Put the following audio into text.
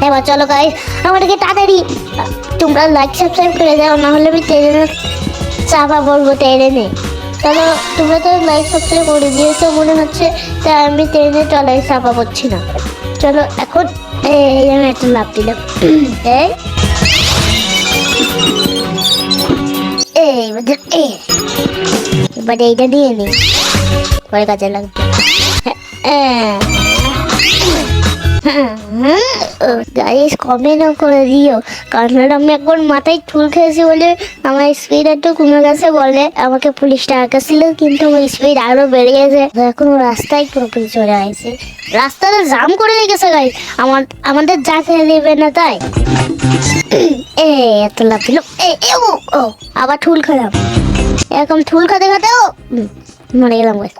এবার চলো গাইস, আমাদেরকে তাড়াতাড়ি তোমরা লাইক সাবস্ক্রাইব করে দাও, না হলে আমি ট্রেনে চাপা পড়বো ট্রেনে। চলো, তোমরা তো লাইক সাবস্ক্রাইব করে দিয়েছো মনে হচ্ছে, তাই আমি ট্রেনে চলাই চাপা পড়ছি না। চলো এখন এই আমি একটা লাভ দিলাম। এই এবার এইটা দিয়ে নি, পরে কাজে লাগবে। গাইস কমেন্ট করে দিও, কারণ আমি এখন মাথায় ঠুল খেয়েছি বলে আমার স্পিড একটু কমে গেছে বলে আমাকে পুলিশটা আটকাছিল, কিন্তু আমার স্পিড আরো বেড়ে গেছে। এখন রাস্তায় পুরোপুরি চলে আসছে, রাস্তাটা জাম করে রেখেছে গাইস, আমাদের যা খেয়ে দেবে না তাই। এত লাভ দিল, আবার ঠুল খেলাম, এরকম ঠুল খাতে খাতেও মরে গেলাম গাইস।